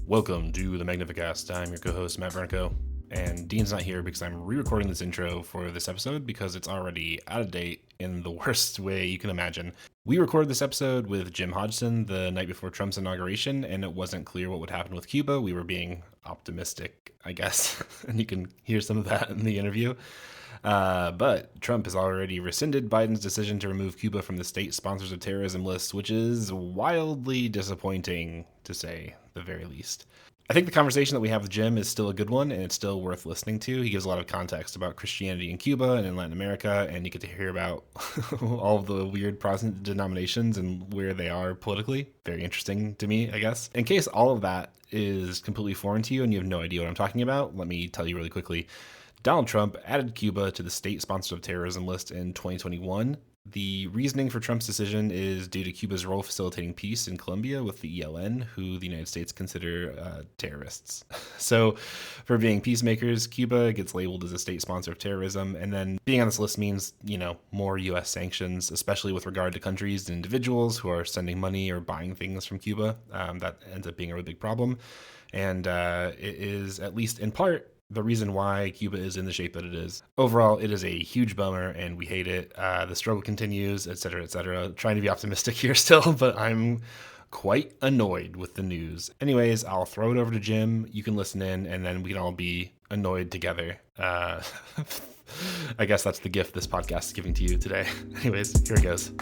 Welcome to the Magnificast. I'm your co-host, Matt Vernico, and Dean's not here because I'm re-recording this intro for this episode because it's already out of date in the worst way you can imagine. We recorded this episode with Jim Hodgson the night before Trump's inauguration, and it wasn't clear what would happen with Cuba. We were being optimistic, I guess, and you can hear some of that in the interview. But Trump has already rescinded Biden's decision to remove Cuba from the state sponsors of terrorism list, which is wildly disappointing, to say the very least. I think the conversation that we have with Jim is still a good one, and it's still worth listening to. He gives a lot of context about Christianity in Cuba and in Latin America, and you get to hear about all of the weird Protestant denominations and where they are politically. Very interesting to me, I guess. In case all of that is completely foreign to you and you have no idea what I'm talking about, let me tell you really quickly. Donald Trump added Cuba to the state sponsors of terrorism list in 2021. The reasoning for Trump's decision is due to Cuba's role facilitating peace in Colombia with the ELN, who the United States consider terrorists. So, for being peacemakers, Cuba gets labeled as a state sponsor of terrorism, and then being on this list means, more U.S. sanctions, especially with regard to countries and individuals who are sending money or buying things from Cuba. That ends up being a really big problem, and it is, at least in part, the reason why Cuba is in the shape that it is. Overall, it is a huge bummer, and we hate it. The struggle continues, et cetera, et cetera. Trying to be optimistic here still, but I'm quite annoyed with the news. Anyways, I'll throw it over to Jim. You can listen in, and then we can all be annoyed together. I guess that's the gift this podcast is giving to you today. Anyways, here it goes.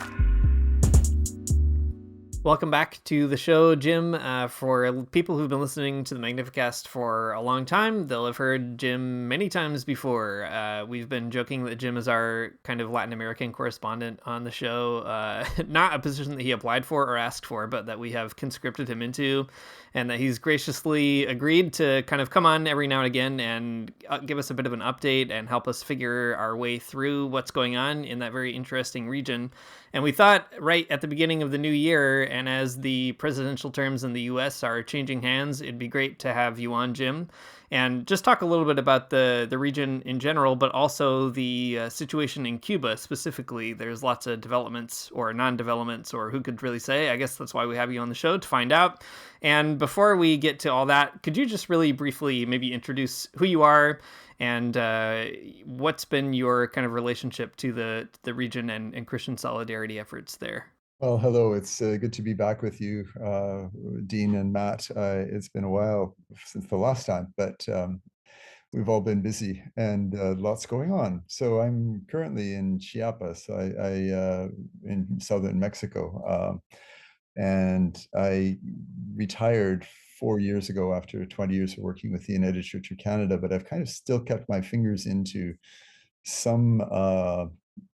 Welcome back to the show, Jim. For people who've been listening to the Magnificast for a long time, they'll have heard Jim many times before. We've been joking that Jim is our kind of Latin American correspondent on the show. Not a position that he applied for or asked for, but that we have conscripted him into, and that he's graciously agreed to kind of come on every now and again and give us a bit of an update and help us figure our way through what's going on in that very interesting region. And we thought right at the beginning of the new year, and as the presidential terms in the U.S. are changing hands, it'd be great to have you on, Jim, and just talk a little bit about the region in general, but also the situation in Cuba specifically. There's lots of developments or non-developments, or who could really say. I guess that's why we have you on the show, to find out. And before we get to all that, could you just really briefly maybe introduce who you are and what's been your kind of relationship to the region and Christian solidarity efforts there? Well, hello. It's good to be back with you, Dean and Matt. It's been a while since the last time, but we've all been busy and lots going on. So I'm currently in Chiapas, in southern Mexico, and I retired 4 years ago after 20 years of working with the United Church of Canada, but I've kind of still kept my fingers into some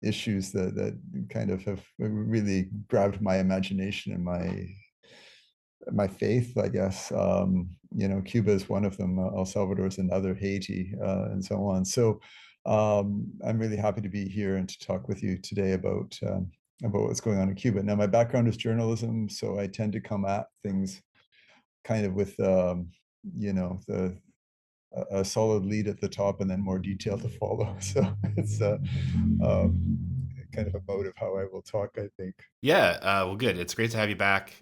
issues that kind of have really grabbed my imagination and my faith, I guess. Cuba is one of them, El Salvador is another, Haiti, and so on. So I'm really happy to be here and to talk with you today about what's going on in Cuba. Now, my background is journalism, so I tend to come at things kind of with the a solid lead at the top and then more detail to follow. So it's kind of a mode of how I will talk, I think. Yeah, well, good. It's great to have you back.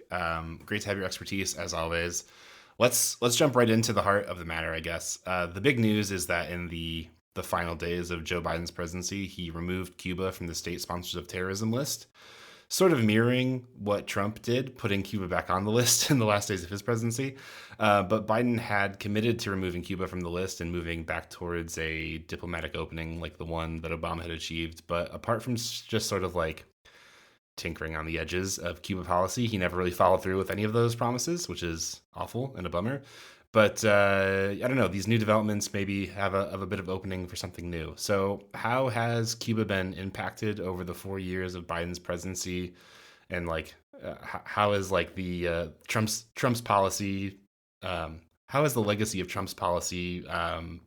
Great to have your expertise, as always. Let's jump right into the heart of the matter, I guess. The big news is that in the final days of Joe Biden's presidency, he removed Cuba from the state sponsors of terrorism list, sort of mirroring what Trump did, putting Cuba back on the list in the last days of his presidency. But Biden had committed to removing Cuba from the list and moving back towards a diplomatic opening like the one that Obama had achieved. But apart from just sort of like tinkering on the edges of Cuba policy, he never really followed through with any of those promises, which is awful and a bummer. But I don't know, these new developments maybe have a bit of opening for something new. So how has Cuba been impacted over the 4 years of Biden's presidency? And how is the Trump's policy, how has the legacy of Trump's policy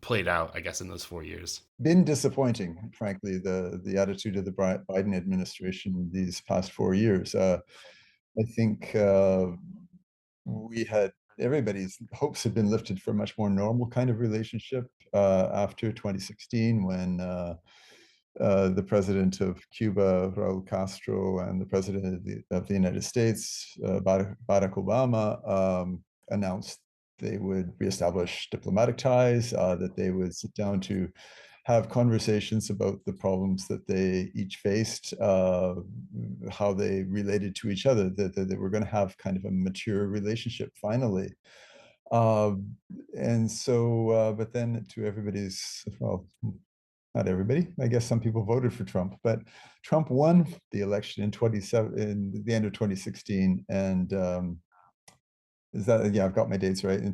played out, I guess, in those 4 years? Been disappointing, frankly, the attitude of the Biden administration these past 4 years. I think everybody's hopes had been lifted for a much more normal kind of relationship after 2016, when the president of Cuba, Raul Castro, and the president of the United States, Barack Obama, announced they would reestablish diplomatic ties, that they would sit down to have conversations about the problems that they each faced, how they related to each other, that they were going to have kind of a mature relationship finally. And so, but then to everybody's, well, not everybody, I guess some people voted for Trump, but Trump won the election in the end of 2016. And is that, yeah, I've got my dates right, and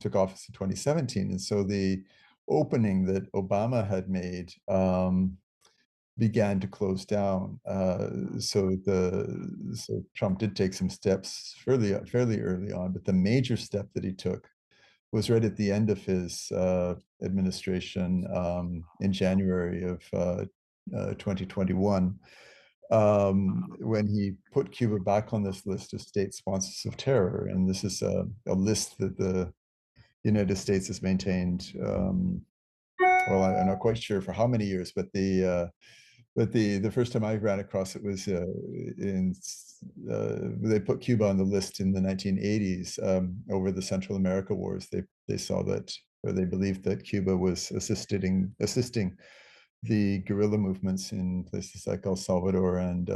took office in 2017. And so the opening that Obama had made began to close down. So Trump did take some steps fairly early on, but the major step that he took was right at the end of his administration in January of 2021, when he put Cuba back on this list of state sponsors of terror. And this is a list that the United States has maintained. Well, I'm not quite sure for how many years, but the first time I ran across it was they put Cuba on the list in the 1980s over the Central America wars. They saw that, or they believed that Cuba was assisting the guerrilla movements in places like El Salvador and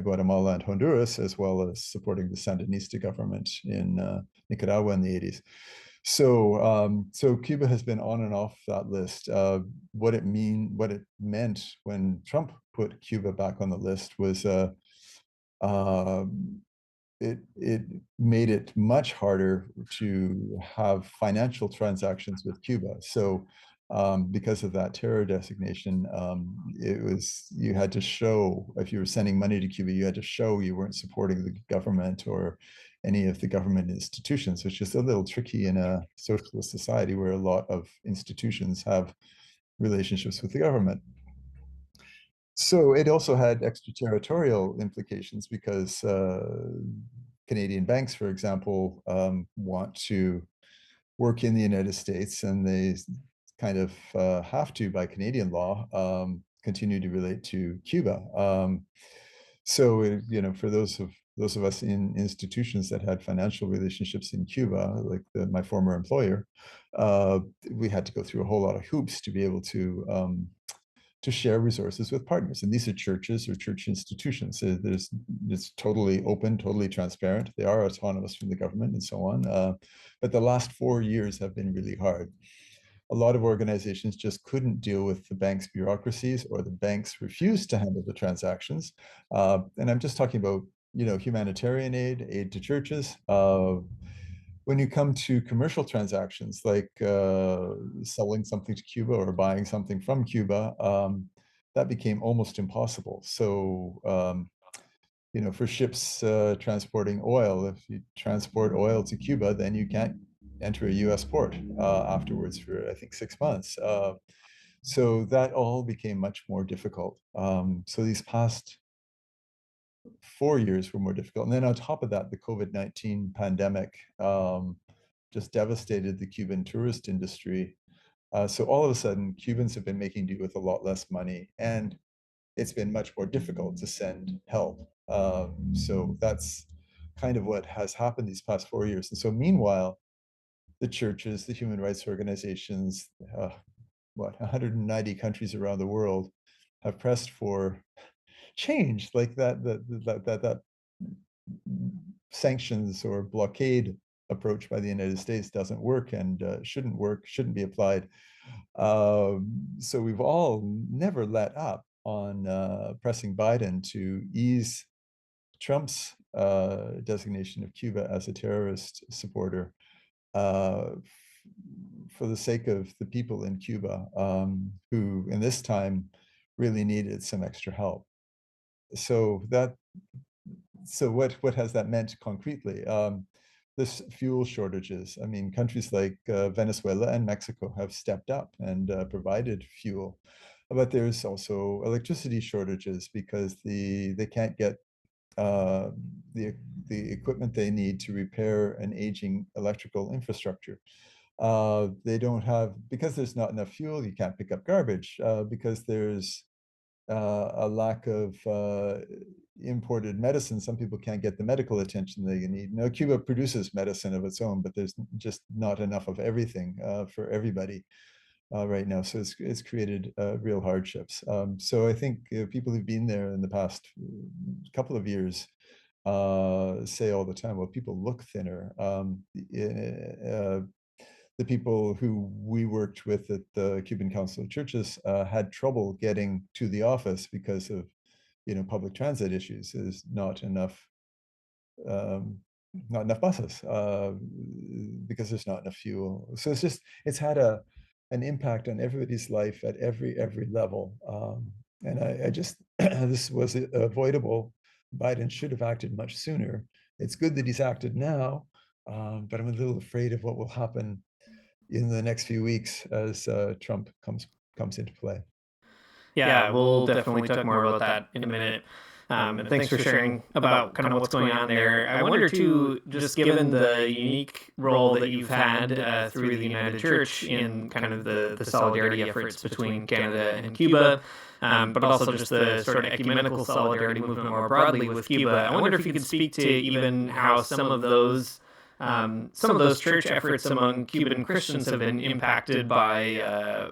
Guatemala and Honduras, as well as supporting the Sandinista government in Nicaragua in the 80s. So Cuba has been on and off that list. What it meant when Trump put Cuba back on the list was it made it much harder to have financial transactions with Cuba. So because of that terror designation, you had to show, if you were sending money to Cuba, you had to show you weren't supporting the government or any of the government institutions, which is a little tricky in a socialist society where a lot of institutions have relationships with the government. So it also had extraterritorial implications because Canadian banks, for example, want to work in the United States, and they kind of have to, by Canadian law, continue to relate to Cuba. So, for those of us in institutions that had financial relationships in Cuba, like my former employer, we had to go through a whole lot of hoops to be able to share resources with partners. And these are churches or church institutions. So it's totally open, totally transparent. They are autonomous from the government and so on. But the last 4 years have been really hard. A lot of organizations just couldn't deal with the bank's bureaucracies, or the banks refused to handle the transactions. And I'm just talking about, humanitarian aid to churches. When you come to commercial transactions, like selling something to Cuba or buying something from Cuba, that became almost impossible. So, for ships transporting oil, if you transport oil to Cuba, then you can't enter a US port afterwards for, I think, 6 months. So that all became much more difficult. So these past 4 years were more difficult. And then on top of that, the COVID-19 pandemic just devastated the Cuban tourist industry. So all of a sudden, Cubans have been making do with a lot less money, and it's been much more difficult to send help. So that's kind of what has happened these past 4 years. And so meanwhile, the churches, the human rights organizations, 190 countries around the world have pressed for change, like that sanctions or blockade approach by the United States doesn't work and shouldn't work, shouldn't be applied. So we've all never let up on pressing Biden to ease Trump's designation of Cuba as a terrorist supporter for the sake of the people in Cuba who, in this time, really needed some extra help. So what has that meant concretely? This fuel shortages. I mean, countries like Venezuela and Mexico have stepped up and provided fuel, but there's also electricity shortages because they can't get the equipment they need to repair an aging electrical infrastructure. They don't have, because there's not enough fuel, you can't pick up garbage because there's a lack of imported medicine, some people can't get the medical attention they need. Now, Cuba produces medicine of its own, but there's just not enough of everything for everybody right now. So it's created real hardships. So I think people who've been there in the past couple of years say all the time, well, people look thinner. The people who we worked with at the Cuban Council of Churches had trouble getting to the office because of, public transit issues. There's not enough buses because there's not enough fuel. So it's had an impact on everybody's life at every level. And I just this was avoidable. Biden should have acted much sooner. It's good that he's acted now, but I'm a little afraid of what will happen in the next few weeks as Trump comes into play. Yeah, we'll definitely talk more about that in a minute. And thanks for sharing about kind of what's going on there. I wonder too, just given the unique role that you've had through the United Church in kind of the solidarity efforts between Canada and Cuba, but also just the sort of ecumenical solidarity movement more broadly with Cuba. I wonder if you could speak to even how some of those church efforts among Cuban Christians have been impacted by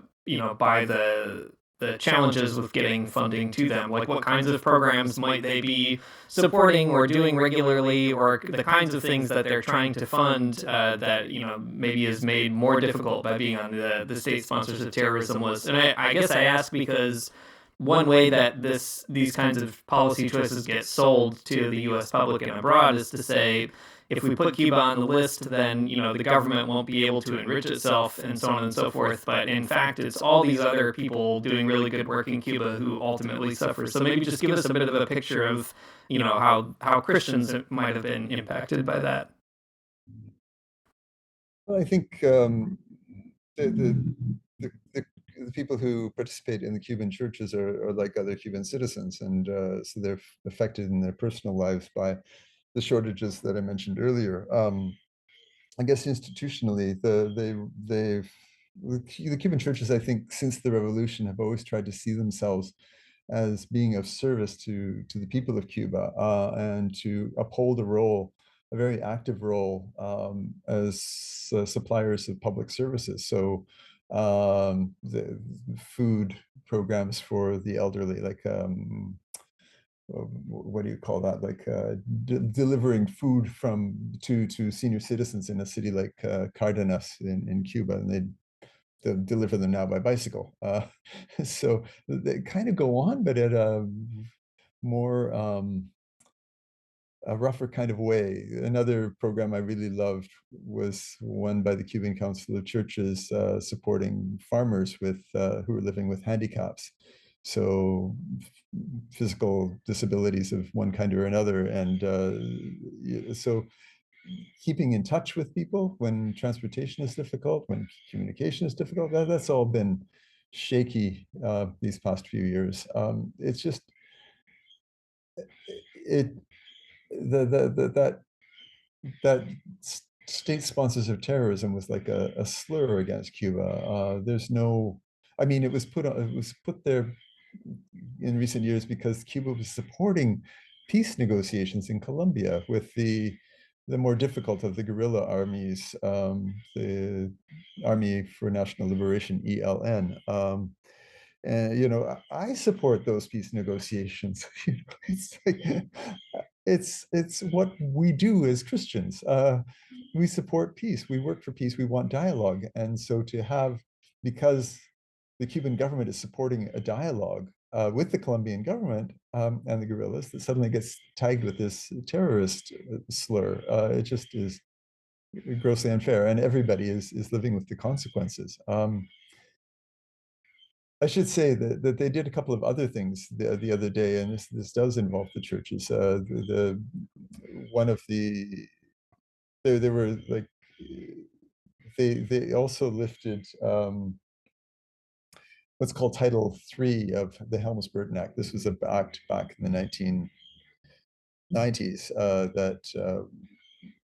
by the challenges with getting funding to them. Like, what kinds of programs might they be supporting or doing regularly, or the kinds of things that they're trying to fund that maybe is made more difficult by being on the state sponsors of terrorism list. And I guess I ask because one way that these kinds of policy choices get sold to the U.S. public and abroad is to say, if we put Cuba on the list, then the government won't be able to enrich itself and so on and so forth. But in fact, it's all these other people doing really good work in Cuba who ultimately suffer. So maybe just give us a bit of a picture of how Christians might have been impacted by that. Well, I think the people who participate in the Cuban churches are like other Cuban citizens, and so they're affected in their personal lives by the shortages that I mentioned earlier. I guess institutionally, the Cuban churches, I think, since the revolution, have always tried to see themselves as being of service to the people of Cuba and to uphold a very active role as suppliers of public services. So the food programs for the elderly, like what do you call that? Like delivering food to senior citizens in a city like Cardenas in Cuba, and they deliver them now by bicycle. So they kind of go on, but at a more a rougher kind of way. Another program I really loved was one by the Cuban Council of Churches supporting farmers who are living with handicaps. So physical disabilities of one kind or another. And so keeping in touch with people when transportation is difficult, when communication is difficult, that's all been shaky these past few years. It's just, that state sponsors of terrorism was like a slur against Cuba. There's no, I mean, it was put there in recent years because Cuba was supporting peace negotiations in Colombia with the more difficult of the guerrilla armies, the Army for National Liberation, ELN. And I support those peace negotiations. It's like it's what we do as Christians. We support peace. We work for peace. We want dialogue. And so because the Cuban government is supporting a dialogue with the Colombian government and the guerrillas, that suddenly gets tagged with this terrorist slur. It just is grossly unfair, and everybody is living with the consequences. I should say that they did a couple of other things the other day, and this does involve the churches. One of they were like they also lifted what's called Title III of the Helms-Burton Act. This was an act back in the 1990s that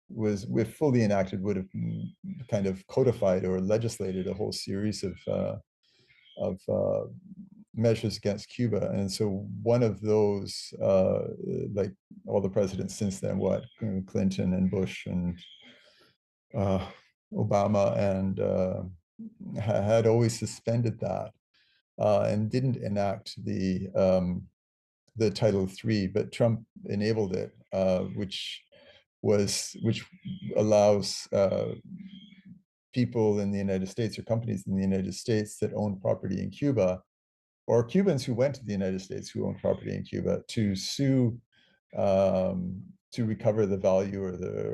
was, if fully enacted, would have kind of codified or legislated a whole series of measures against Cuba. And so one of those, like all the presidents since then, Clinton and Bush and Obama, and had always suspended that, and didn't enact the Title III, but Trump enabled it, which allows people in the United States or companies in the United States that own property in Cuba, or Cubans who went to the United States who own property in Cuba, to sue, to recover the value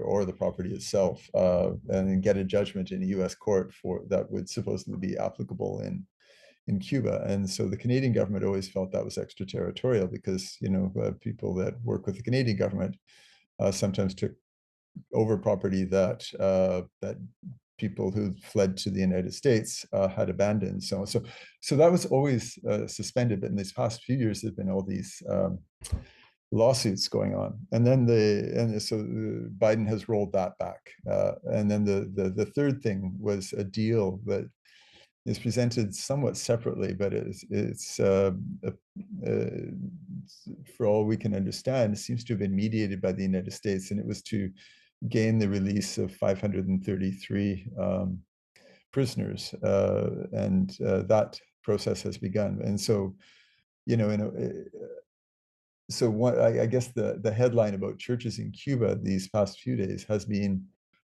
or the property itself, and get a judgment in a U.S. court for that would supposedly be applicable in Cuba. And so the Canadian government always felt that was extraterritorial, because people that work with the Canadian government sometimes took over property that people who fled to the United States had abandoned. So that was always suspended. But in these past few years, there's been all these lawsuits going on, and so Biden has rolled that back. And then the third thing was a deal that is presented somewhat separately, but it's for all we can understand, seems to have been mediated by the United States, and it was to gain the release of 533 prisoners, and that process has begun. And so, I guess the headline about churches in Cuba these past few days has been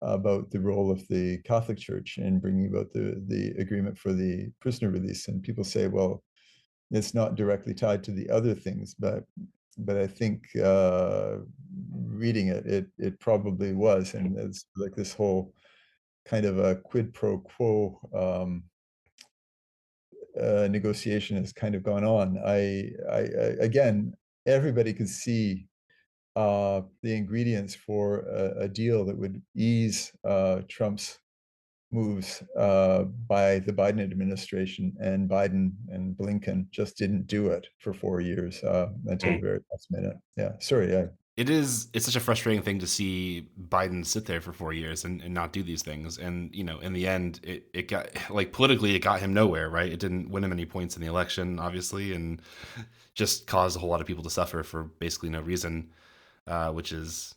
about the role of the Catholic Church in bringing about the agreement for the prisoner release. And people say, well, it's not directly tied to the other things, but I think reading it probably was. And it's like this whole kind of a quid pro quo negotiation has kind of gone on. Again, everybody could see the ingredients for a deal that would ease Trump's moves by the Biden administration, and Biden and Blinken just didn't do it for 4 years until the very last minute. Yeah, sorry. It's such a frustrating thing to see Biden sit there for 4 years and not do these things. And, in the end, it got, like, politically, it got him nowhere, right? It didn't win him any points in the election, obviously, and just caused a whole lot of people to suffer for basically no reason, which is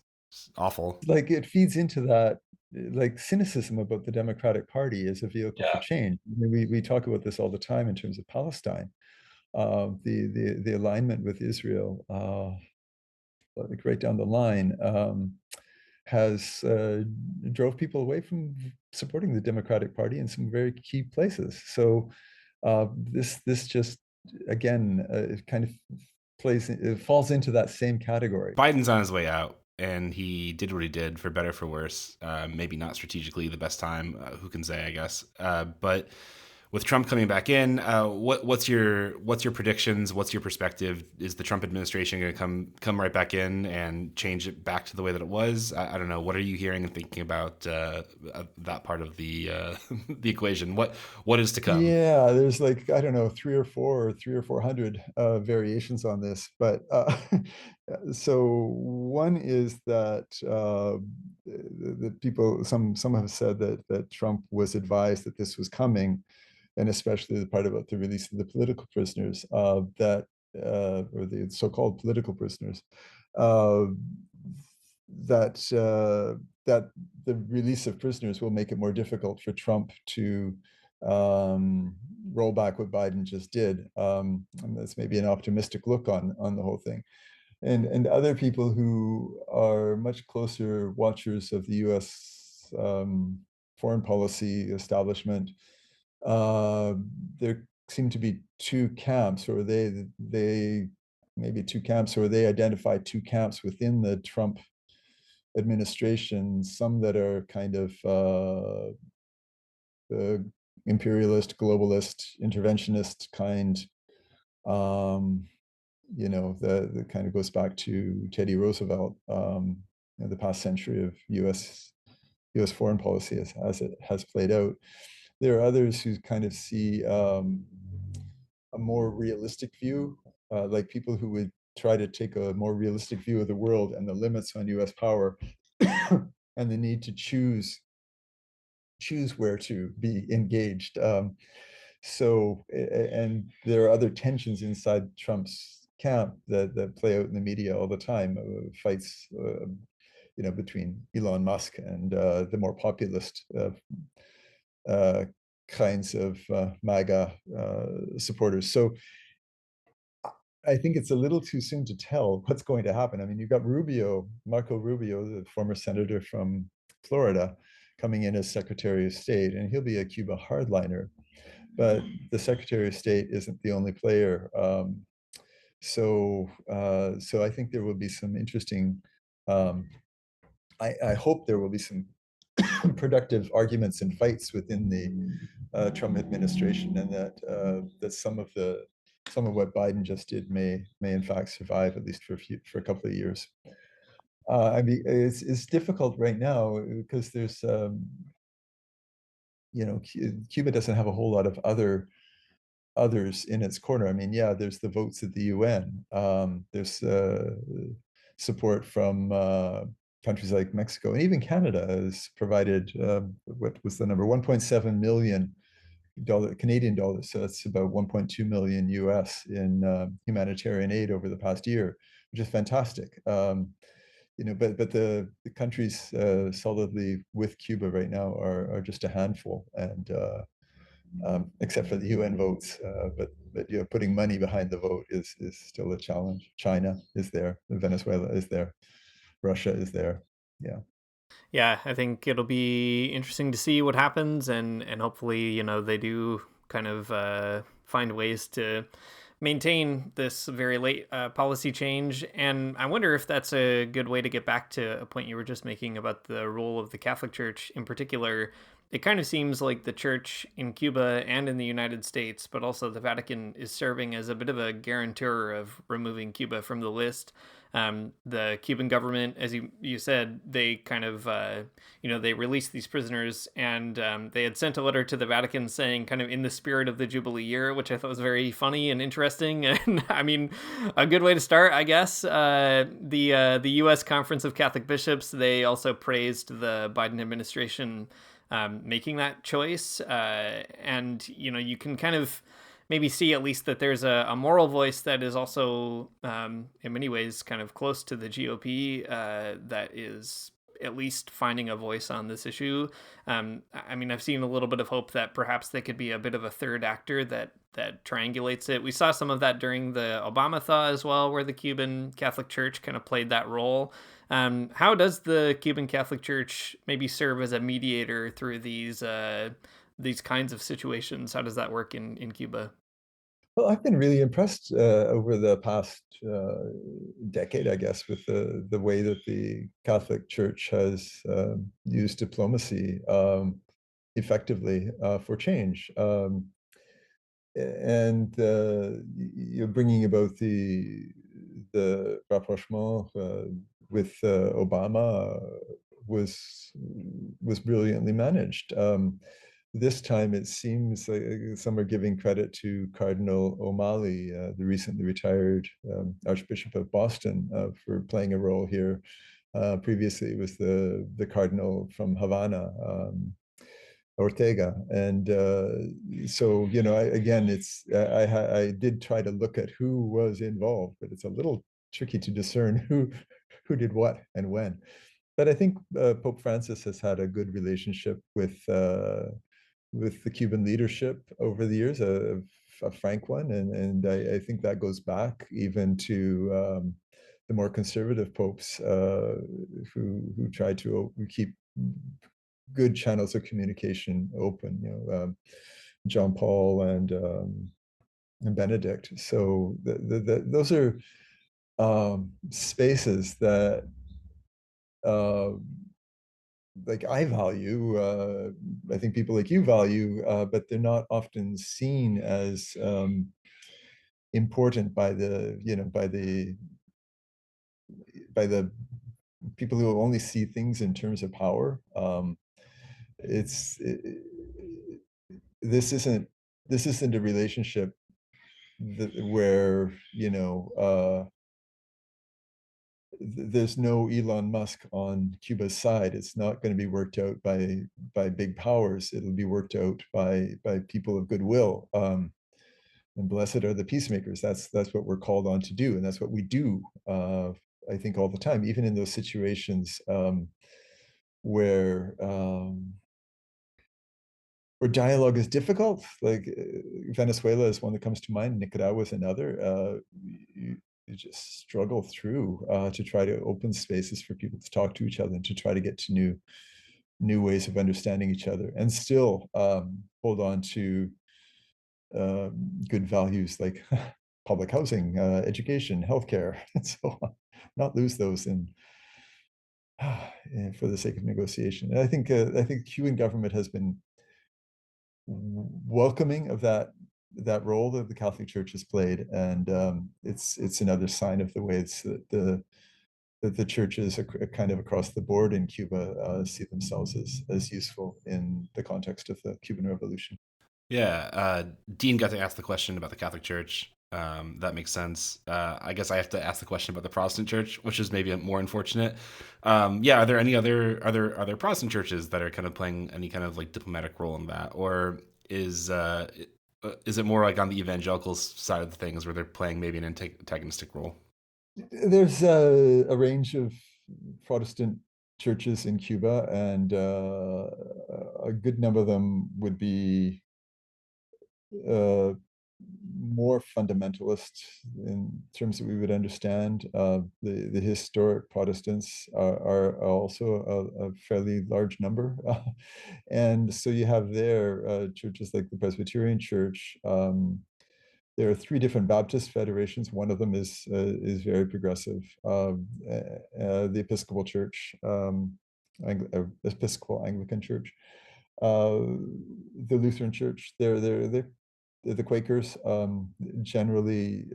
awful. Like, it feeds into that, like, cynicism about the Democratic Party as a vehicle for change. I mean, we talk about this all the time in terms of Palestine, the alignment with Israel, like right down the line, has drove people away from supporting the Democratic Party in some very key places. So this just, again, it kind of it falls into that same category. Biden's on his way out, and he did what he did, for better, for worse. Maybe not strategically the best time. Who can say, I guess. But with Trump coming back in, what's your predictions? What's your perspective? Is the Trump administration going to come right back in and change it back to the way that it was? I don't know. What are you hearing and thinking about that part of the the equation? What is to come? Yeah, there's, like, I don't know, 300 variations on this, but so one is that the people, some have said that Trump was advised that this was coming, and especially the part about the release of the political prisoners, or the so-called political prisoners, that the release of prisoners will make it more difficult for Trump to roll back what Biden just did. And that's maybe an optimistic look on the whole thing. And other people who are much closer watchers of the U.S. Foreign policy establishment, there seem to be two camps, or they maybe two camps, or they identify two camps within the Trump administration. Some that are kind of the imperialist, globalist, interventionist kind. The kind of goes back to Teddy Roosevelt, the past century of U.S. foreign policy as it has played out. There are others who kind of see a more realistic view, like people who would try to take a more realistic view of the world and the limits on U.S. power and the need to choose where to be engaged. So, and there are other tensions inside Trump's camp that play out in the media all the time, fights, between Elon Musk and the more populist uh, kinds of MAGA supporters. So I think it's a little too soon to tell what's going to happen. I mean, you've got Marco Rubio, the former senator from Florida, coming in as Secretary of State, and he'll be a Cuba hardliner. But the Secretary of State isn't the only player. So I think there will be some interesting. I hope there will be some productive arguments and fights within the Trump administration, and that some of what Biden just did may in fact survive, at least for a couple of years. I mean, it's difficult right now because there's Cuba doesn't have a whole lot of others in its corner. I mean, yeah, there's the votes at the UN. There's support from countries like Mexico, and even Canada has provided what was the number, 1.7 million Canadian dollars. So that's about 1.2 million US in humanitarian aid over the past year, which is fantastic. But the countries solidly with Cuba right now are just a handful, and except for the UN votes. But putting money behind the vote is still a challenge. China is there, Venezuela is there, Russia is there. Yeah. Yeah, I think it'll be interesting to see what happens, and hopefully, they do kind of find ways to maintain this very late policy change. And I wonder if that's a good way to get back to a point you were just making about the role of the Catholic Church in particular. It kind of seems like the church in Cuba and in the United States, but also the Vatican, is serving as a bit of a guarantor of removing Cuba from the list. The Cuban government, as you said, they kind of, they released these prisoners, and they had sent a letter to the Vatican saying, kind of in the spirit of the Jubilee year, which I thought was very funny and interesting. And I mean, a good way to start, I guess. The U.S. Conference of Catholic Bishops, they also praised the Biden administration making that choice. And, you can kind of maybe see at least that there's a moral voice that is also, in many ways, kind of close to the GOP, that is at least finding a voice on this issue. I mean, I've seen a little bit of hope that perhaps they could be a bit of a third actor that triangulates it. We saw some of that during the Obama thaw as well, where the Cuban Catholic Church kind of played that role. How does the Cuban Catholic Church maybe serve as a mediator through these kinds of situations? How does that work in Cuba? Well, I've been really impressed over the past decade, I guess, with the way that the Catholic Church has used diplomacy effectively for change. And you're bringing about the rapprochement with Obama was brilliantly managed. This time, it seems like some are giving credit to Cardinal O'Malley, the recently retired Archbishop of Boston, for playing a role here. Previously, it was the Cardinal from Havana, Ortega, and so I did try to look at who was involved, but it's a little tricky to discern who did what and when. But I think Pope Francis has had a good relationship with the Cuban leadership over the years, a frank one, and I think that goes back even to the more conservative popes who tried to keep good channels of communication open. John Paul and Benedict. So those are spaces that uh, like I value, I think people like you value, but they're not often seen as important by the people who only see things in terms of power. It's it, this isn't a relationship where there's no Elon Musk on Cuba's side. It's not going to be worked out by big powers. It'll be worked out by people of goodwill. And blessed are the peacemakers. That's what we're called on to do, and that's what we do. I think all the time, even in those situations where dialogue is difficult. Like Venezuela is one that comes to mind. Nicaragua is another. You just struggle through to try to open spaces for people to talk to each other and to try to get to new ways of understanding each other, and still hold on to good values like public housing, education, healthcare, and so on. Not lose those in for the sake of negotiation. And I think Cuban government has been welcoming of that role that the Catholic Church has played, and it's another sign of the ways that the churches kind of across the board in Cuba see themselves as useful in the context of the Cuban Revolution. Yeah, Dean got to ask the question about the Catholic Church. That makes sense. I guess I have to ask the question about the Protestant Church, which is maybe more unfortunate. Yeah, are there any other Protestant churches that are kind of playing any kind of like diplomatic role in that, or is it more like on the evangelical side of the things where they're playing maybe an antagonistic role? There's a range of Protestant churches in Cuba, and a good number of them would be more fundamentalist in terms that we would understand. The historic Protestants are also a fairly large number. And so you have there churches like the Presbyterian Church. There are 3 different Baptist federations. One of them is very progressive. The Episcopal Church, Episcopal Anglican Church, the Lutheran Church. They're the Quakers, generally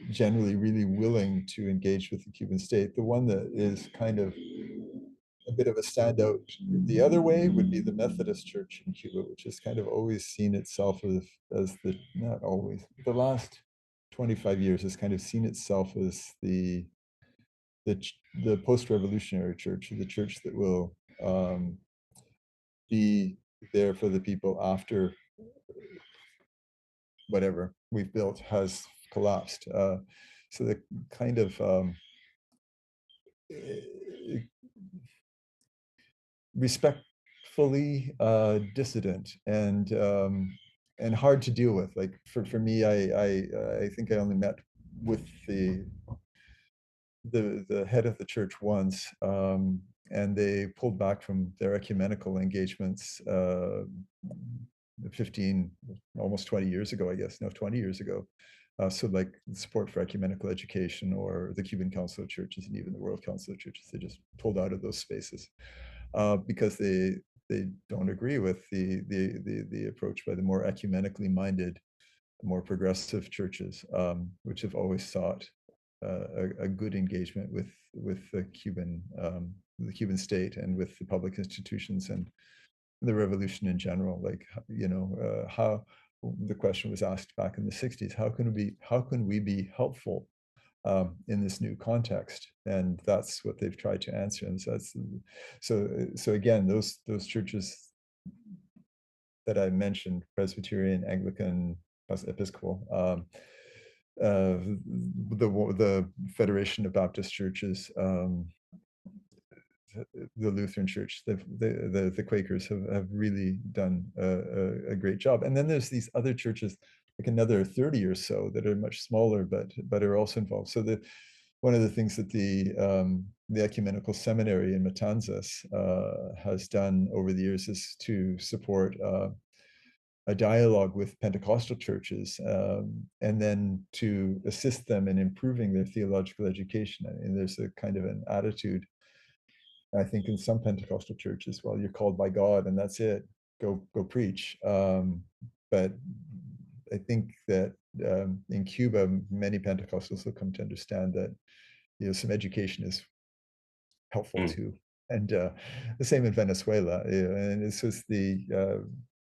really willing to engage with the Cuban state. The one that is kind of a bit of a standout the other way would be the Methodist Church in Cuba, which has kind of always seen itself as not always, the last 25 years has kind of seen itself as the post-revolutionary church, the church that will be there for the people after whatever we've built has collapsed. So the kind of respectfully dissident and hard to deal with. Like for me, I think I only met with the head of the church once, and they pulled back from their ecumenical engagements 15, almost 20 years ago, I guess. No, 20 years ago. So like support for ecumenical education or the Cuban Council of Churches and even the World Council of Churches, they just pulled out of those spaces because they don't agree with the approach by the more ecumenically minded, more progressive churches, which have always sought a good engagement with the Cuban state and with the public institutions and the revolution in general. Like how the question was asked back in the 60s: how can we be helpful in this new context? And that's what they've tried to answer. And so again, those churches that I mentioned, Presbyterian, Anglican, Episcopal, the Federation of Baptist Churches, the Lutheran Church, the Quakers have really done a great job. And then there's these other churches, like another 30 or so, that are much smaller, but are also involved. So one of the things that the Ecumenical Seminary in Matanzas has done over the years is to support a dialogue with Pentecostal churches, and then to assist them in improving their theological education. I mean, there's a kind of an attitude, I think, in some Pentecostal churches: well, you're called by God and that's it, go preach. But I think that in Cuba, many Pentecostals have come to understand that some education is helpful too. And the same in Venezuela. And this was the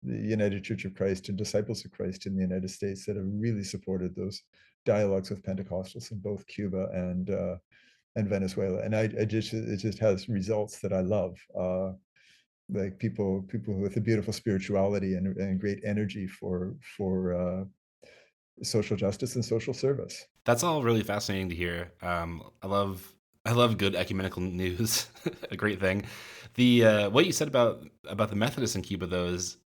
United Church of Christ and Disciples of Christ in the United States that have really supported those dialogues with Pentecostals in both Cuba and and Venezuela, and it just has results that I love. Like people with a beautiful spirituality and great energy for social justice and social service. That's all really fascinating to hear. I love good ecumenical news. A great thing. The what you said about the Methodists in Cuba though is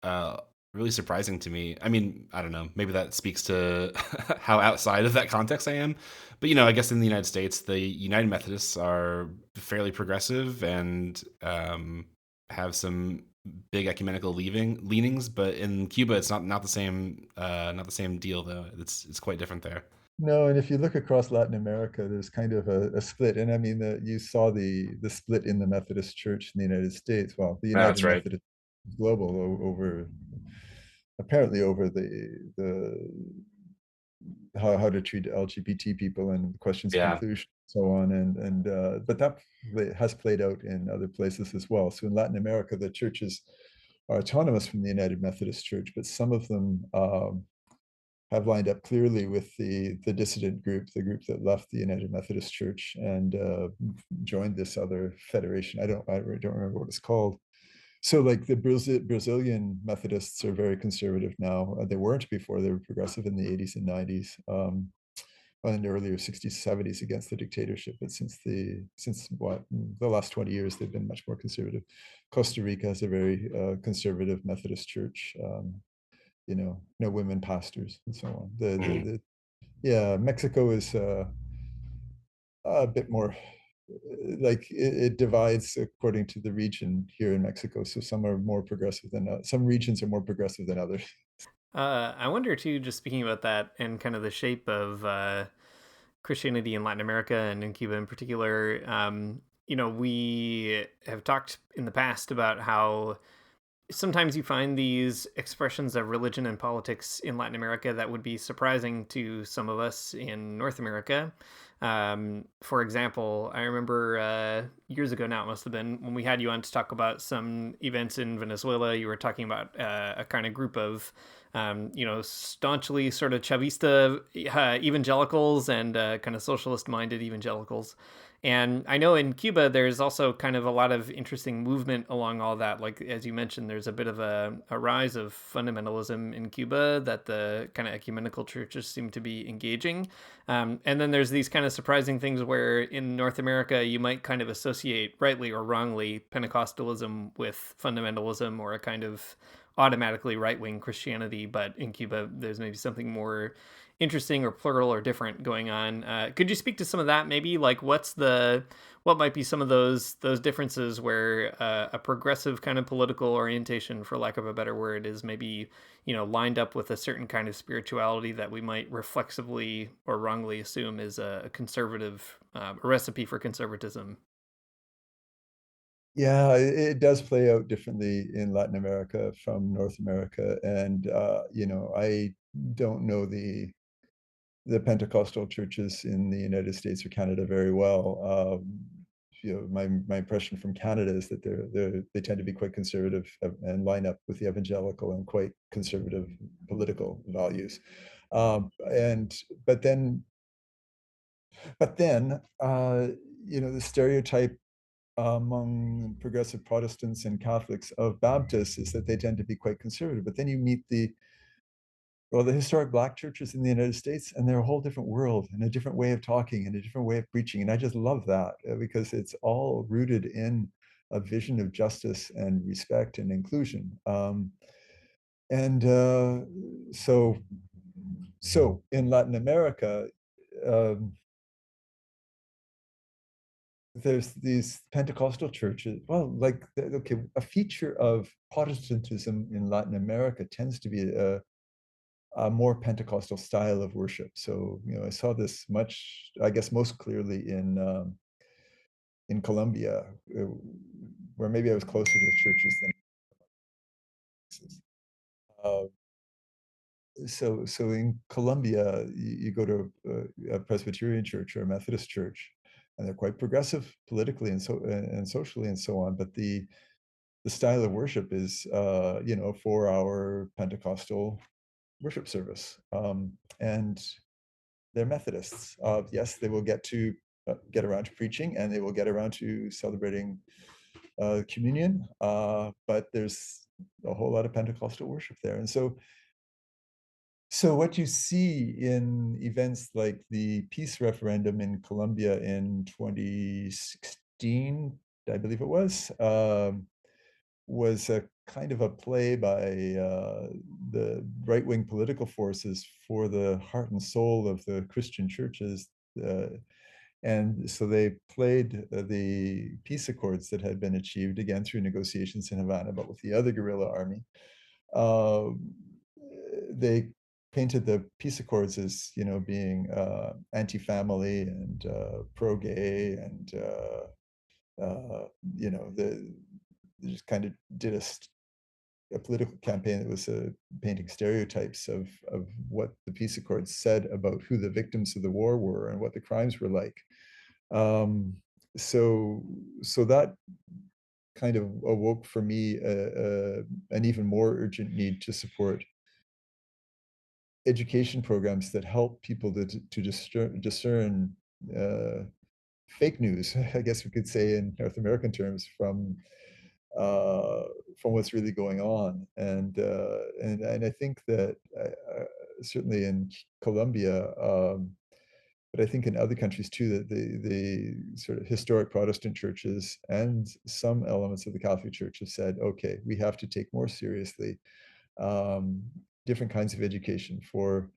really surprising to me. I mean, I don't know. Maybe that speaks to how outside of that context I am. But I guess in the United States, the United Methodists are fairly progressive and have some big ecumenical leanings. But in Cuba, it's not the same not the same deal though. It's quite different there. No, and if you look across Latin America, there's kind of a split. And I mean, you saw the split in the Methodist Church in the United States. Well, the That's United right. Methodist Global over apparently over the how to treat LGBT people and questions of Yeah. inclusion, so on, and but that has played out in other places as well. So in Latin America, the churches are autonomous from the United Methodist Church, but some of them have lined up clearly with the dissident group, the group that left the United Methodist Church and joined this other federation. I don't remember what it's called. So like the Brazilian Methodists are very conservative now. They weren't before. They were progressive in the 80s and 90s. And earlier 60s, 70s against the dictatorship. But since the last 20 years, they've been much more conservative. Costa Rica has a very conservative Methodist church. No women pastors and so on. Yeah, Mexico is a bit more like it divides according to the region here in Mexico. So some are more progressive than some regions are more progressive than others. I wonder too, just speaking about that and kind of the shape of Christianity in Latin America and in Cuba in particular. We have talked in the past about how sometimes you find these expressions of religion and politics in Latin America that would be surprising to some of us in North America. For example, I remember years ago now, it must have been, when we had you on to talk about some events in Venezuela, you were talking about a kind of group of, staunchly sort of Chavista evangelicals and kind of socialist minded evangelicals. And I know in Cuba, there's also kind of a lot of interesting movement along all that. Like, as you mentioned, there's a bit of a rise of fundamentalism in Cuba that the kind of ecumenical churches seem to be engaging. And then there's these kind of surprising things where in North America, you might kind of associate, rightly or wrongly, Pentecostalism with fundamentalism or a kind of automatically right-wing Christianity. But in Cuba, there's maybe something more interesting or plural or different going on. Could you speak to some of that? Maybe like what might be some of those differences where a progressive kind of political orientation, for lack of a better word, is maybe lined up with a certain kind of spirituality that we might reflexively or wrongly assume is a conservative a recipe for conservatism. Yeah, it does play out differently in Latin America from North America, and I don't know the Pentecostal churches in the United States or Canada very well. My impression from Canada is that they tend to be quite conservative and line up with the evangelical and quite conservative political values. And but then the stereotype among progressive Protestants and Catholics of Baptists is that they tend to be quite conservative. But then you meet the historic Black churches in the United States, and they're a whole different world and a different way of talking and a different way of preaching. And I just love that because it's all rooted in a vision of justice and respect and inclusion. And so in Latin America, um, there's these Pentecostal churches. Well, like okay, a feature of Protestantism in Latin America tends to be a more Pentecostal style of worship. So, I saw this I guess, most clearly in Colombia, where maybe I was closer to the churches than uh, so in Colombia, you go to a Presbyterian church or a Methodist church, and they're quite progressive politically and socially and so on. But the style of worship is, 4-hour Pentecostal worship service, and they're Methodists. Yes, they will get to get around to preaching, and they will get around to celebrating communion. But there's a whole lot of Pentecostal worship there, and so what you see in events like the peace referendum in Colombia in 2016, I believe it was a kind of a play by the right-wing political forces for the heart and soul of the Christian churches. And so they played the peace accords that had been achieved, again through negotiations in Havana, but with the other guerrilla army. They painted the peace accords as, being anti-family and pro-gay, and they just kind of did a political campaign that was painting stereotypes of what the peace accords said about who the victims of the war were and what the crimes were like. Um, so that kind of awoke for me an even more urgent need to support education programs that help people to discern fake news, I guess we could say in North American terms, from what's really going on. And I think that certainly in Colombia, but I think in other countries too, that the sort of historic Protestant churches and some elements of the Catholic Church have said, okay, we have to take more seriously um, different kinds of education for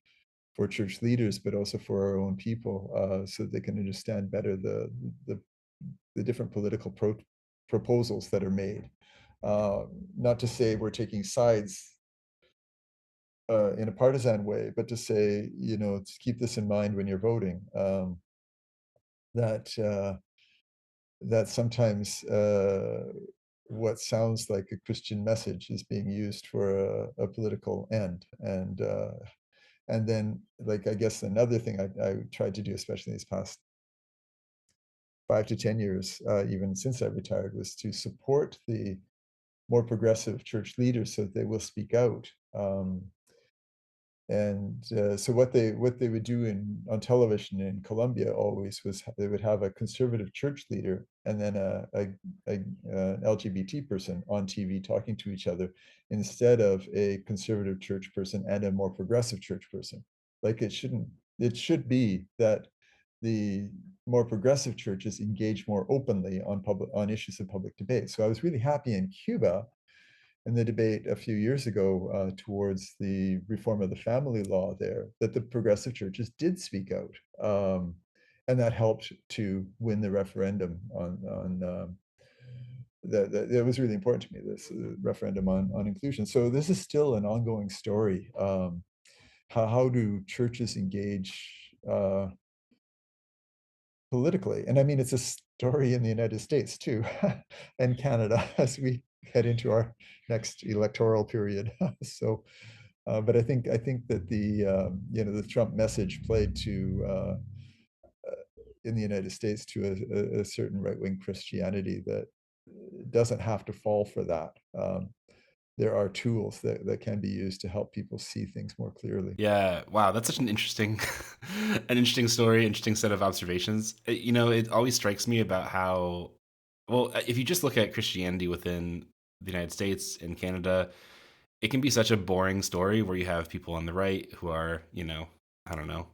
church leaders, but also for our own people, so that they can understand better the different political proposals that are made. Not to say we're taking sides in a partisan way, but to say, to keep this in mind when you're voting, that that sometimes what sounds like a Christian message is being used for a political end. And then, like, I guess another thing I tried to do, especially these past 5 to 10 years, even since I retired, was to support the more progressive church leaders so that they will speak out. And so what they would do on television in Colombia always was they would have a conservative church leader and then an LGBT person on TV talking to each other, instead of a conservative church person and a more progressive church person. Like, it should be that the more progressive churches engage more openly on issues of public debate. So I was really happy in Cuba in the debate a few years ago towards the reform of the family law there, that the progressive churches did speak out. And that helped to win the referendum on that was really important to me, this referendum on inclusion. So this is still an ongoing story. How do churches engage politically? And I mean, it's a story in the United States too, and Canada, as we head into our next electoral period. So, but I think that the Trump message played to in the United States to a certain right-wing Christianity that doesn't have to fall for that. There are tools that can be used to help people see things more clearly. Yeah, wow, that's such an interesting, an interesting story, interesting set of observations. It always strikes me about how, well, if you just look at Christianity within the United States and Canada, it can be such a boring story where you have people on the right who are, I don't know,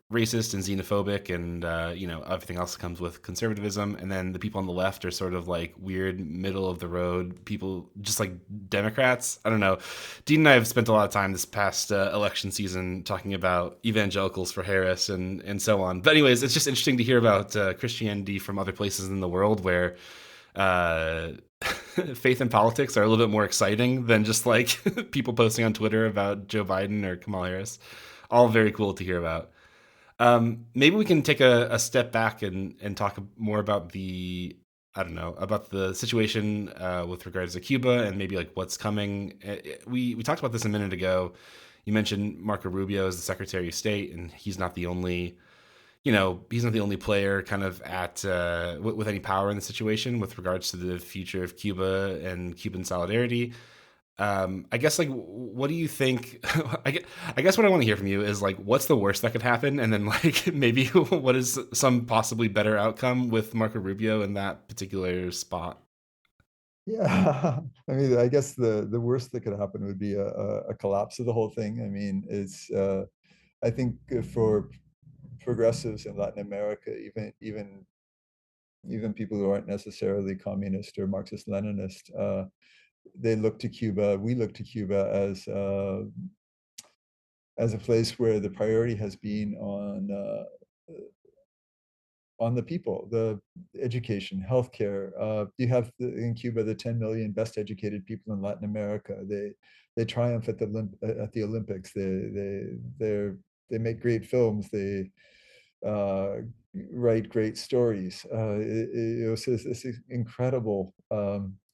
racist and xenophobic, and everything else that comes with conservatism, and then the people on the left are sort of like weird middle of the road people, just like Democrats. I don't know. Dean and I have spent a lot of time this past election season talking about evangelicals for Harris and so on. But anyways, it's just interesting to hear about Christianity from other places in the world where faith and politics are a little bit more exciting than just like people posting on Twitter about Joe Biden or Kamala Harris. All very cool to hear about. Maybe we can take a step back and talk more about about the situation with regards to Cuba and maybe like what's coming. We talked about this a minute ago. You mentioned Marco Rubio as the Secretary of State, and he's not the only, he's not the only player kind of at with any power in the situation with regards to the future of Cuba and Cuban solidarity. I guess like what do you think? I guess what I want to hear from you is like what's the worst that could happen, and then like maybe what is some possibly better outcome with Marco Rubio in that particular spot. Yeah, I mean, I guess the worst that could happen would be a collapse of the whole thing. I mean, it's I think for progressives in Latin America, even people who aren't necessarily communist or Marxist-Leninist, they look to Cuba. We look to Cuba as a place where the priority has been on the people, the education, healthcare. You have in Cuba the 10 million best educated people in Latin America. They triumph at the Olympics. They make great films. They uh, write great stories. It was this incredible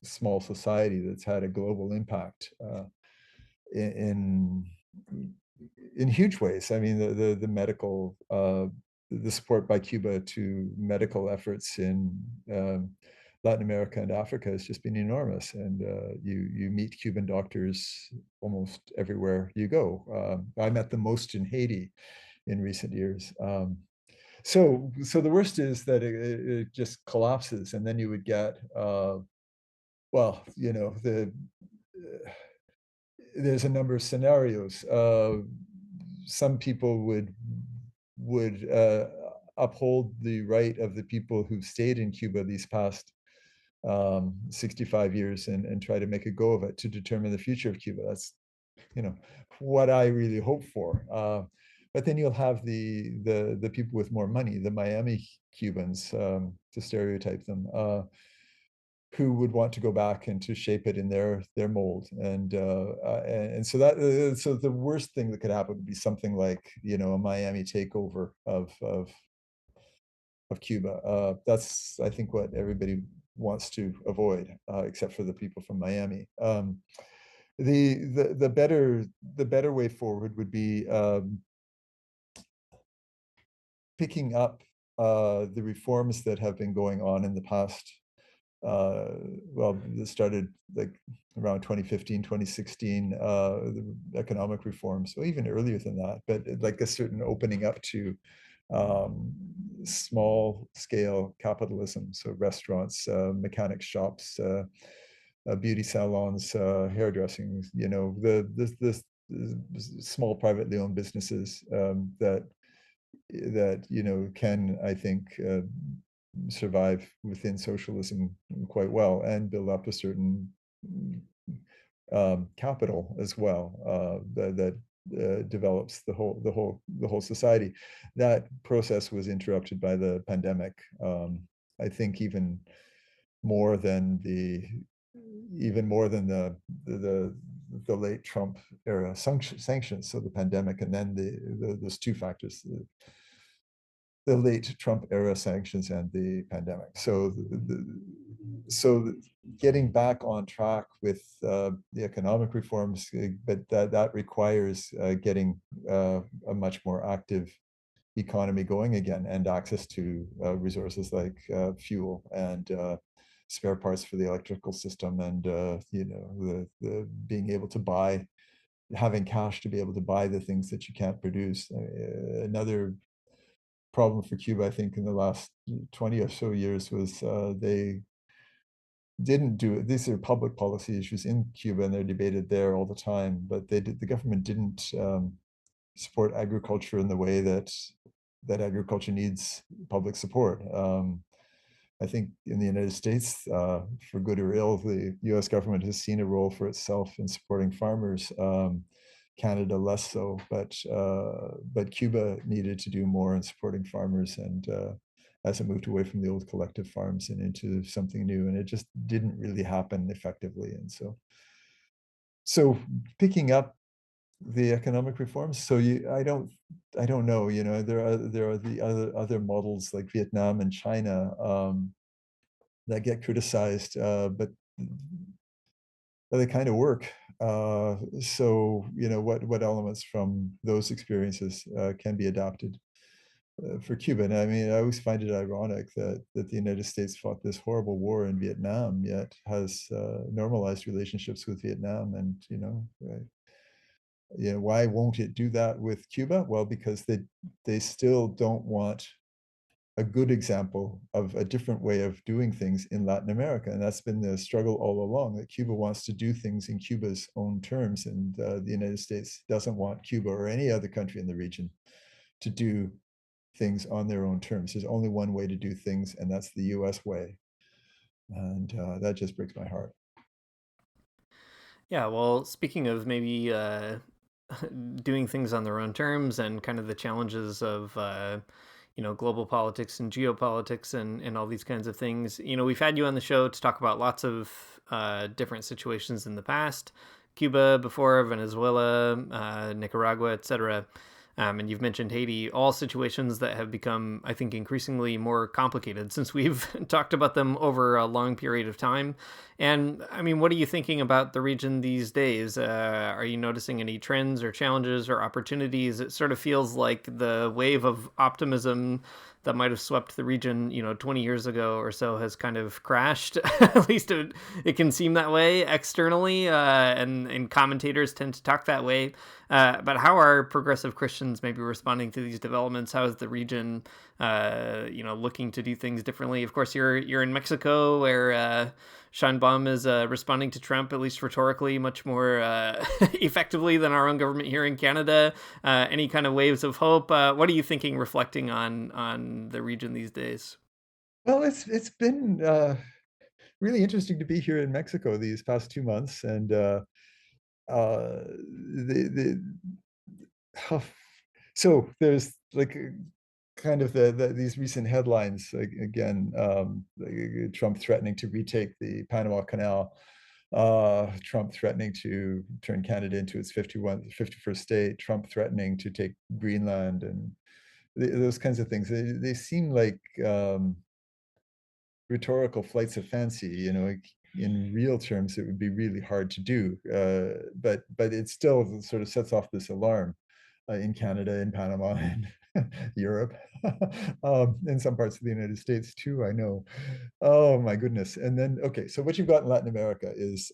small society that's had a global impact in in huge ways. I mean, the medical the support by Cuba to medical efforts in Latin America and Africa has just been enormous. And you meet Cuban doctors almost everywhere you go. I met the most in Haiti in recent years. So the worst is that it just collapses, and then you would get well, there's a number of scenarios. Some people would uphold the right of the people who've stayed in Cuba these past 65 years and try to make a go of it to determine the future of Cuba. That's what I really hope for. But then you'll have the people with more money, the Miami Cubans, to stereotype them, who would want to go back and to shape it in their mold. And so so the worst thing that could happen would be something like a Miami takeover of Cuba. That's I think what everybody wants to avoid, except for the people from Miami. The better way forward would be picking up the reforms that have been going on in the past. Well, this started like around 2015, 2016, the economic reforms, so even earlier than that, but like a certain opening up to small scale capitalism. So restaurants, mechanic shops, beauty salons, hairdressing, the small privately owned businesses that can, I think, survive within socialism quite well and build up a certain capital as well, that develops the whole society. That process was interrupted by the pandemic. I think more than the the late Trump era sanctions. So the pandemic, and then those two factors, the late Trump era sanctions and the pandemic. So getting back on track with the economic reforms, but that requires getting a much more active economy going again, and access to resources like fuel and spare parts for the electrical system, and the being able to buy, having cash to be able to buy the things that you can't produce. Another problem for Cuba, I think, in the last 20 or so years was they didn't do it. These are public policy issues in Cuba, and they're debated there all the time. But the government didn't support agriculture in the way that agriculture needs public support. I think in the United States, for good or ill, the U.S. government has seen a role for itself in supporting farmers. Canada less so, but Cuba needed to do more in supporting farmers, and as it moved away from the old collective farms and into something new, and it just didn't really happen effectively. And so picking up the economic reforms. So I don't know. There are the other models like Vietnam and China that get criticized, but they kind of work. So what elements from those experiences can be adapted? for Cuba. And I mean, I always find it ironic that the United States fought this horrible war in Vietnam, yet has normalized relationships with Vietnam. And why won't it do that with Cuba? Well, because they still don't want a good example of a different way of doing things in Latin America. And that's been the struggle all along, that Cuba wants to do things in Cuba's own terms. And the United States doesn't want Cuba or any other country in the region to do things on their own terms. There's only one way to do things, and that's the US way. And that just breaks my heart. Yeah, well, speaking of maybe doing things on their own terms and kind of the challenges of global politics and geopolitics and all these kinds of things, we've had you on the show to talk about lots of different situations in the past: Cuba before, Venezuela, Nicaragua, etc. And you've mentioned Haiti, all situations that have become, I think, increasingly more complicated since we've talked about them over a long period of time. And I mean, what are you thinking about the region these days? Are you noticing any trends or challenges or opportunities? It sort of feels like the wave of optimism that might have swept the region, 20 years ago or so has kind of crashed. At least it can seem that way externally, and commentators tend to talk that way. But how are progressive Christians maybe responding to these developments? How is the region, looking to do things differently? Of course, you're in Mexico, where Scheinbaum is responding to Trump, at least rhetorically, much more effectively than our own government here in Canada. Any kind of waves of hope? What are you thinking, reflecting on the region these days? Well, it's been really interesting to be here in Mexico these past 2 months, and the so there's like kind of these recent headlines, like, again, like Trump threatening to retake the Panama Canal, Trump threatening to turn Canada into its 51st state, Trump threatening to take Greenland, and those kinds of things. They seem like rhetorical flights of fancy. Like, in real terms, it would be really hard to do, but it still sort of sets off this alarm in Canada, in Panama, and Europe, in some parts of the United States too, I know. Oh my goodness. And then, okay, so what you've got in Latin America is,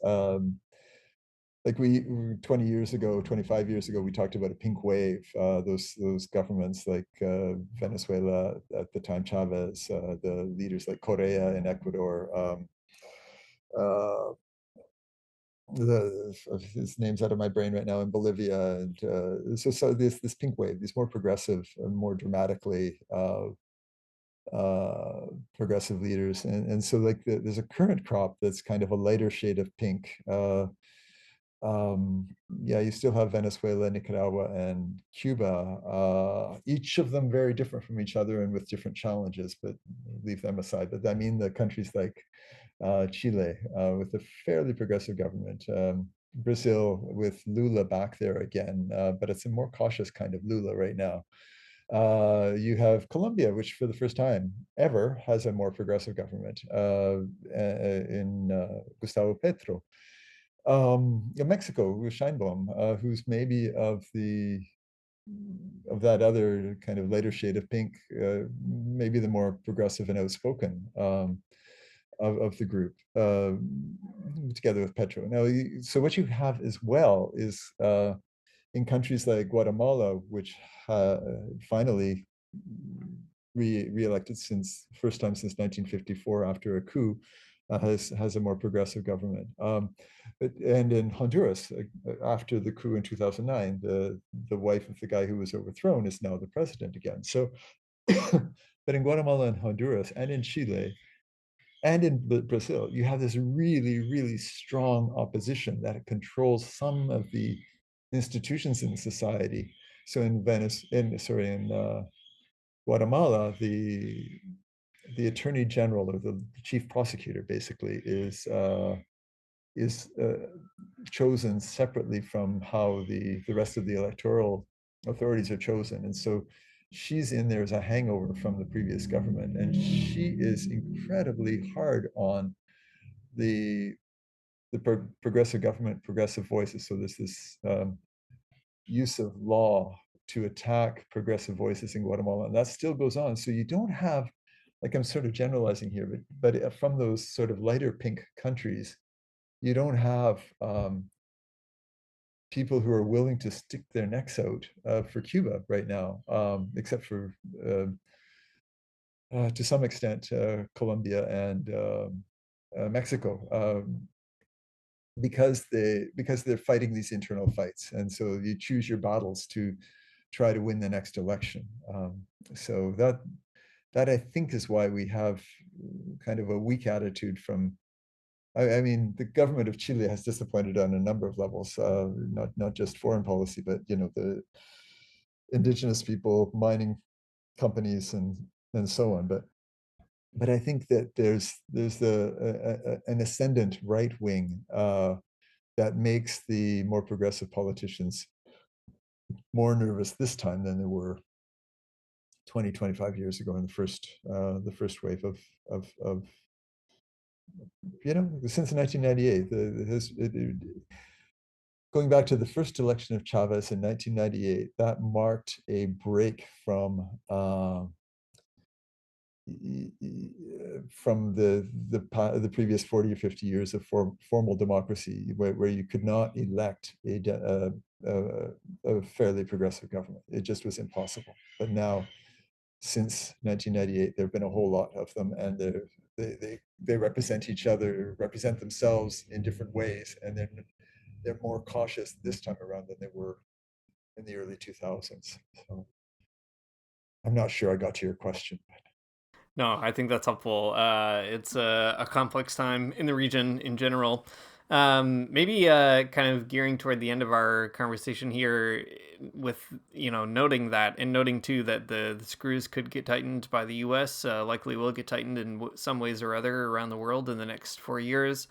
like, we 20 years ago, 25 years ago, we talked about a pink wave. Those governments like Venezuela at the time, Chavez, the leaders like Correa in Ecuador, uh, his name's out of my brain right now, in Bolivia, and so this pink wave, these more progressive, more dramatically progressive leaders, and so, like, there's a current crop that's kind of a lighter shade of pink. Um, yeah, you still have Venezuela, Nicaragua, and Cuba, each of them very different from each other and with different challenges, but leave them aside. But I mean, the countries like Chile, with a fairly progressive government, Brazil with Lula back there again, but it's a more cautious kind of Lula right now. You have Colombia, which for the first time ever has a more progressive government, in Gustavo Petro. Mexico with Scheinbaum, who's maybe of that other kind of lighter shade of pink, maybe the more progressive and outspoken of the group, together with Petro. Now, so what you have as well is, in countries like Guatemala, which finally re-elected since first time since 1954 after a coup, has a more progressive government. And in Honduras, after the coup in 2009, the wife of the guy who was overthrown is now the president again. So, but in Guatemala and Honduras and in Chile and in Brazil, you have this really, really strong opposition that controls some of the institutions in society. So in Guatemala, the attorney general, or the chief prosecutor, basically is chosen separately from how the rest of the electoral authorities are chosen, and so she's in there as a hangover from the previous government, and she is incredibly hard on the progressive government, progressive voices. So there's this use of law to attack progressive voices in Guatemala, and that still goes on. So you don't have, like, I'm sort of generalizing here, but from those sort of lighter pink countries, you don't have people who are willing to stick their necks out for Cuba right now, except for to some extent Colombia and Mexico, because they're fighting these internal fights, and so you choose your battles to try to win the next election. So that I think is why we have kind of a weak attitude from. I mean, the government of Chile has disappointed on a number of levels, not just foreign policy, but the indigenous people, mining companies, and so on. But I think that there's an ascendant right wing that makes the more progressive politicians more nervous this time than they were 20, 25 years ago in the first wave of since 1998. Going back to the first election of Chavez in 1998, that marked a break from the previous 40 or 50 years of formal democracy, where you could not elect a fairly progressive government. It just was impossible. But now, since 1998, there have been a whole lot of them, and they represent each other, represent themselves in different ways, and they're more cautious this time around than they were in the early 2000s. So I'm not sure I got to your question. No, I think that's helpful. It's a complex time in the region in general. Maybe kind of gearing toward the end of our conversation here, with noting that, and noting too that the screws could get tightened by the U.S. Likely will get tightened in some ways or other around the world in the next 4 years.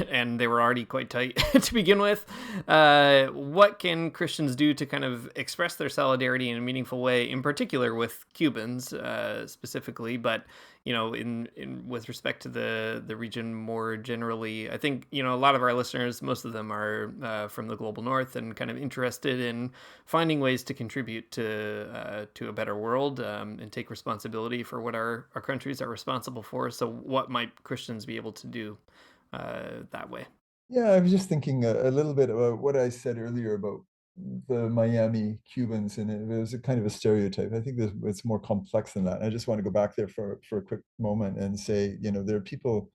And they were already quite tight to begin with. What can Christians do to kind of express their solidarity in a meaningful way, in particular with Cubans specifically, but in with respect to the region more generally? I think a lot of our listeners, most of them are from the global north and kind of interested in finding ways to contribute to a better world, and take responsibility for what our countries are responsible for. So, what might Christians be able to do that way? Yeah, I was just thinking a little bit about what I said earlier about the Miami Cubans, and it was a kind of a stereotype. I think it's more complex than that. I just want to go back there for a quick moment and say, there are people,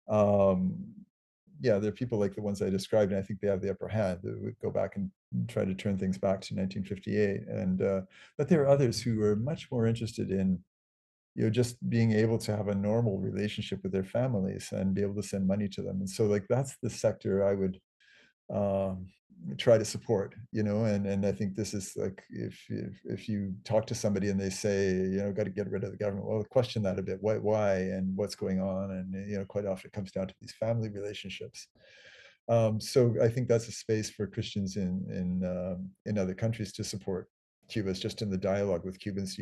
there are people like the ones I described, and I think they have the upper hand. They would go back and try to turn things back to 1958, but there are others who are much more interested in just being able to have a normal relationship with their families and be able to send money to them. And so, like, that's the sector I would try to support, and I think this is like, if you talk to somebody and they say, got to get rid of the government, well, question that a bit. Why and what's going on? And quite often it comes down to these family relationships. So I think that's a space for Christians in other countries to support Cuba, is just in the dialogue with Cubans.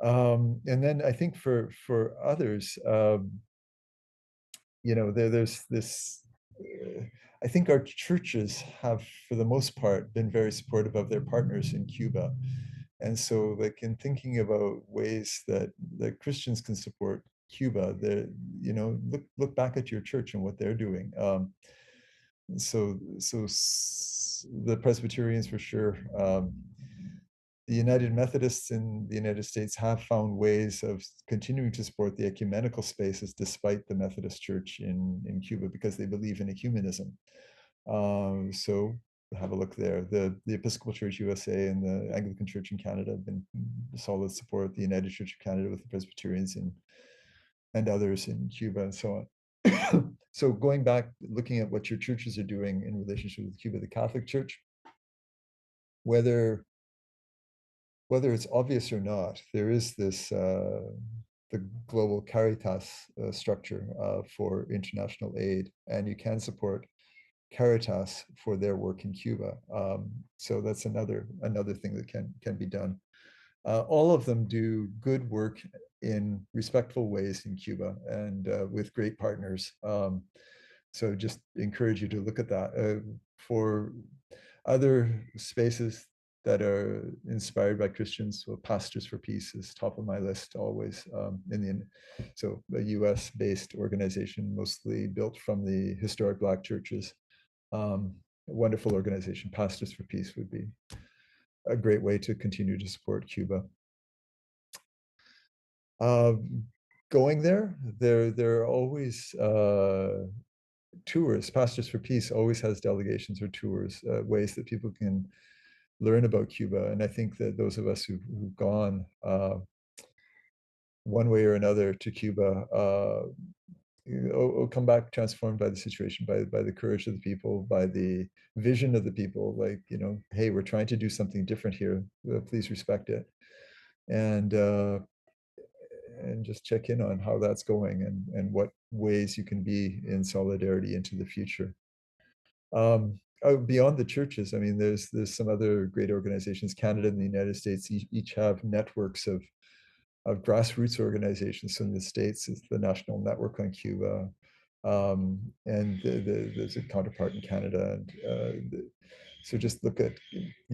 And then I think for others, there's this. I think our churches have, for the most part, been very supportive of their partners in Cuba, and so, like, in thinking about ways that Christians can support Cuba, look back at your church and what they're doing. The Presbyterians, for sure. The United Methodists in the United States have found ways of continuing to support the ecumenical spaces despite the Methodist Church in Cuba, because they believe in ecumenism. So have a look there. The Episcopal Church USA and the Anglican Church in Canada have been solid support. The United Church of Canada with the Presbyterians and others in Cuba, and so on. So going back, looking at what your churches are doing in relationship with Cuba, the Catholic Church, whether it's obvious or not, there is this the global Caritas structure for international aid, and you can support Caritas for their work in Cuba. So that's another thing that can be done. All of them do good work in respectful ways in Cuba, and with great partners. So just encourage you to look at that. Other spaces that are inspired by Christians, well, Pastors for Peace is top of my list always. So a US-based organization, mostly built from the historic Black churches. A wonderful organization. Pastors for Peace would be a great way to continue to support Cuba. Going there are always tours. Pastors for Peace always has delegations or tours, ways that people can learn about Cuba. And I think that those of us who've gone one way or another to Cuba come back transformed by the situation, by the courage of the people, by the vision of the people. Like, hey, we're trying to do something different here. Please respect it. And just check in on how that's going and what ways you can be in solidarity into the future. Beyond the churches, I mean, there's some other great organizations. Canada and the United States each have networks of grassroots organizations. So in the States, it's the National Network on Cuba, and there's a counterpart in Canada. And so just look at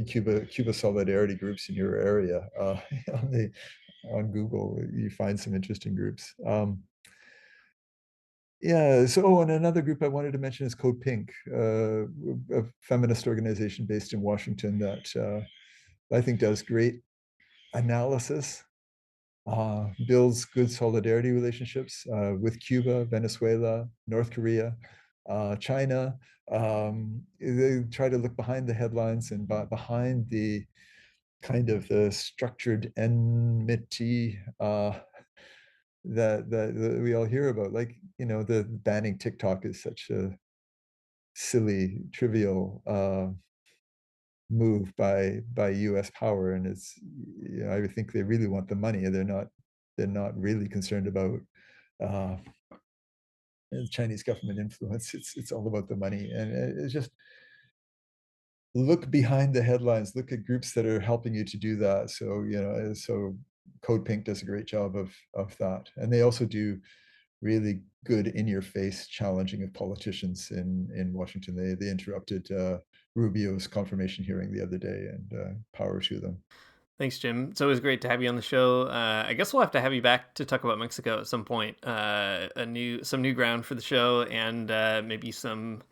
Cuba solidarity groups in your area on Google. You find some interesting groups. Yeah. So, and another group I wanted to mention is Code Pink, a feminist organization based in Washington that I think does great analysis, builds good solidarity relationships with Cuba, Venezuela, North Korea, China. They try to look behind the headlines and behind the kind of the structured enmity that we all hear about. Like, the banning TikTok is such a silly, trivial move by US power. And it's, I think they really want the money. They're not really concerned about Chinese government influence. It's all about the money. And it's just, look behind the headlines, look at groups that are helping you to do that. So Code Pink does a great job of that. And they also do really good in-your-face challenging of politicians in Washington. They interrupted Rubio's confirmation hearing the other day, and power to them. Thanks, Jim. It's always great to have you on the show. I guess we'll have to have you back to talk about Mexico at some point. Some new ground for the show, and maybe some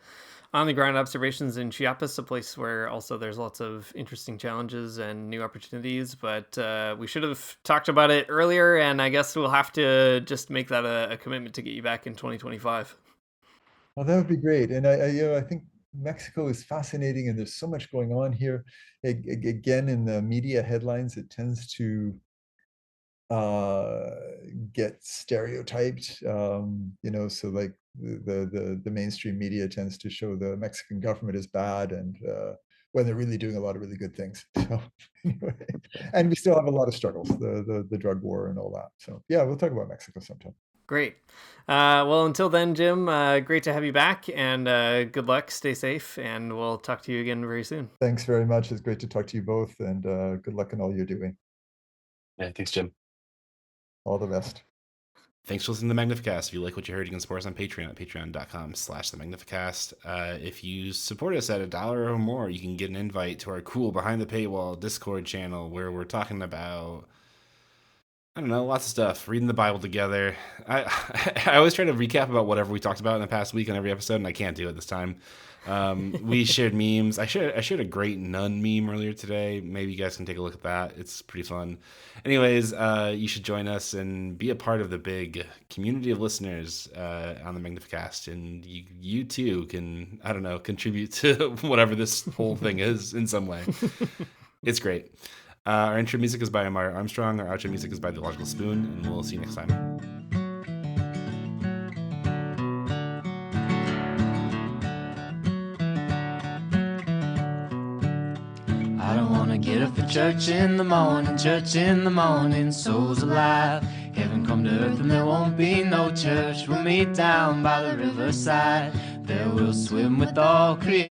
on-the-ground observations in Chiapas, a place where also there's lots of interesting challenges and new opportunities. But we should have talked about it earlier, and I guess we'll have to just make that a commitment to get you back in 2025. Well, that would be great. And I think Mexico is fascinating, and there's so much going on here. Again, in the media headlines, it tends to get stereotyped. So like the mainstream media tends to show the Mexican government as bad, and when they're really doing a lot of really good things. So anyway, and we still have a lot of struggles, the drug war and all that. So yeah, we'll talk about Mexico sometime. Great. Well, until then, Jim, great to have you back, and good luck, stay safe, and we'll talk to you again very soon. Thanks very much. It's great to talk to you both, and good luck in all you're doing. Yeah, thanks, Jim. All the best. Thanks for listening to the Magnificast. If you like what you heard, you can support us on Patreon at patreon.com/the Magnificast. If you support us at $1 or more, you can get an invite to our cool behind the paywall Discord channel where we're talking about, I don't know, lots of stuff. Reading the Bible together. I always try to recap about whatever we talked about in the past week on every episode, and I can't do it this time. We shared memes. I shared a great nun meme earlier today. Maybe you guys can take a look at that. It's pretty fun. Anyways, you should join us and be a part of the big community of listeners on the Magnificast. And you too can, I don't know, contribute to whatever this whole thing is in some way. It's great. Our intro music is by Amara Armstrong. Our outro music is by The Logical Spoon. And we'll see you next time. I don't wanna get up for church in the morning, souls alive. Heaven come to earth and there won't be no church. We'll meet down by the riverside. There we'll swim with all creation.